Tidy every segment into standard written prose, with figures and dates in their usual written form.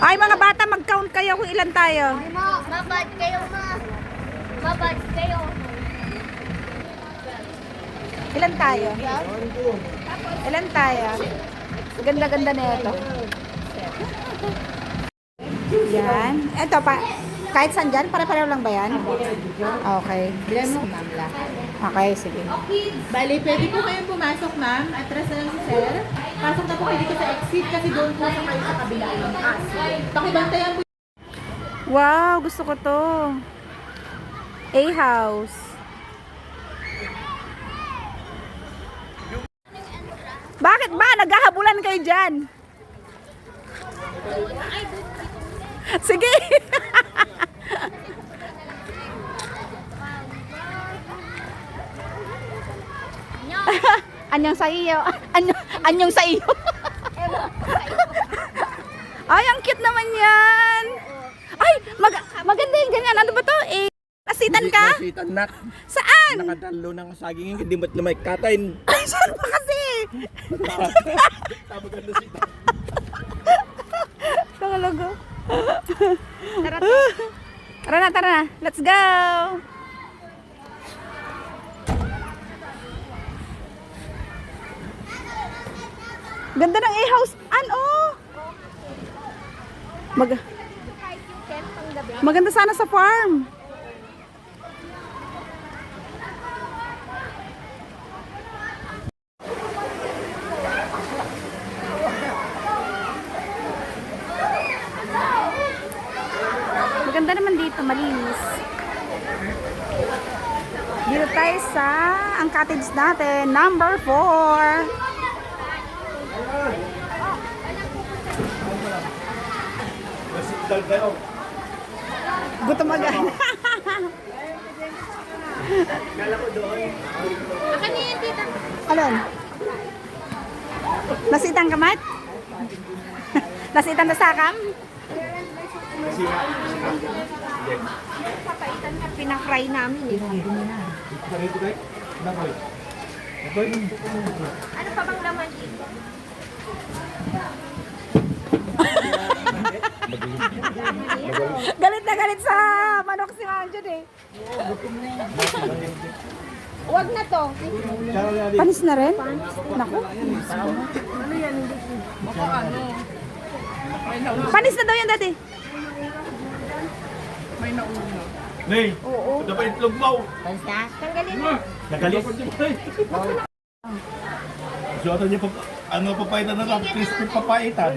Ay, mga bata, mag-count kayo kung ilan tayo. Mabad kayo, ma. Mabad kayo. Ilan tayo? Ilan tayo? Ganda-ganda na ito. Yan. Ito pa. Kahit saan dyan? Pare-pareho lang ba yan? Okay. Bilan mo, ma'am, lahat. Okay, sige. Bali, pwede po kayong pumasok, ma'am. Atras na lang si sir. Pasok na po kayo dito sa exit kasi doon po sa kayo sa kabila ng pakibantayan po. Wow, gusto ko to. A-house. Bakit ba? Naghahabulan kayo dyan. Sige. Anyong sa iyo. Anyong sa iyo. Ay, ang cute naman yan. Ay, maganda yung ganyan. Ano ba to? Nasitan ka? Nasitan na. Saan? Nakadalo ng saging hindi ba't lumay katain. Ay, saan pa kasi? Tabagan na sita. Talaga. Tara na. Let's go. Ganda ng A-house. Ano? Maganda sana sa farm. Maganda naman dito, malinis. Dito tayo sa ang cottage natin, number 4. Gutom agad. Akan niya yan, tita. Alon? Nasitan ka, Mat? Nasitan na sakam? Papaitan ka, pinafry namin eh. Ano pa bang laman dito? Galit na galit sa manok si Manjud eh. Huwag na to. Panis na rin? Naku. Panis na daw yan dati. Nay, ito pa itlog mo. Tanggalin mo. Nagalis. Suwata niya papaitan na lang. Crispy papaitan.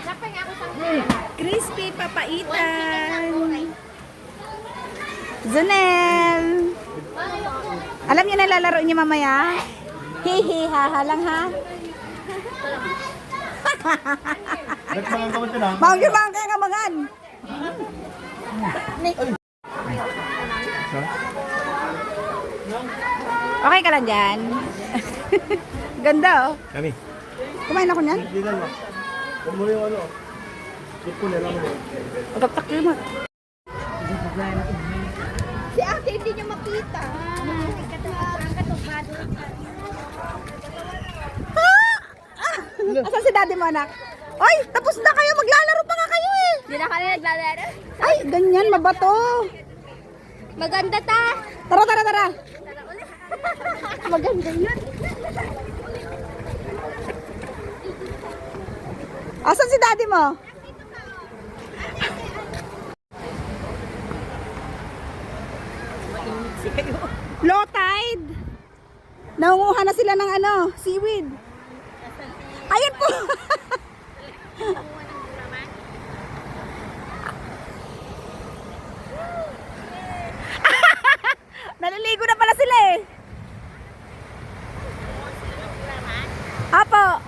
Napay ako sa Crispy papaitan. Zanel. Alam niyo na lalaro niyo mamaya? Hihi, haha lang ha. Nagpangang kaman ka na. Maugin mga kaya kamangan. Okay ka lang dyan? Ganda oh. Kami. Kumain ako niyan? Hindi na lang. Huwag mo yung ano. Huwag ko nila mo. Agaptak yun mo. Si ate hindi niya makita. Ang katubado. Asan si daddy mo anak? Ay, tapos na kayo. Maglalaro pa nga kayo eh. Hindi na kami naglalaro. Ay, ganyan, mabato. Maganda ta. Tara. Maganda yun. Asan si daddy mo? Low tide. Nangunguha na sila ng ano, seaweed. Ayun po. Naliligo na pala sila eh. Apo.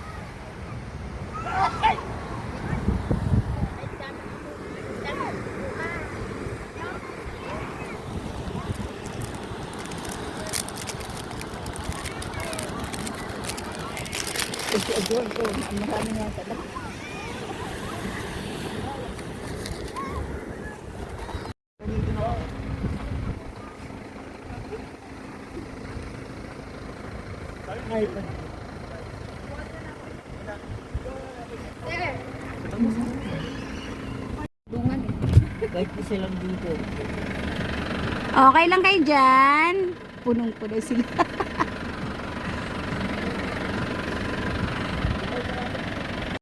Kahit isa lang dito. Okay lang kayo dyan. Punong-puno sila.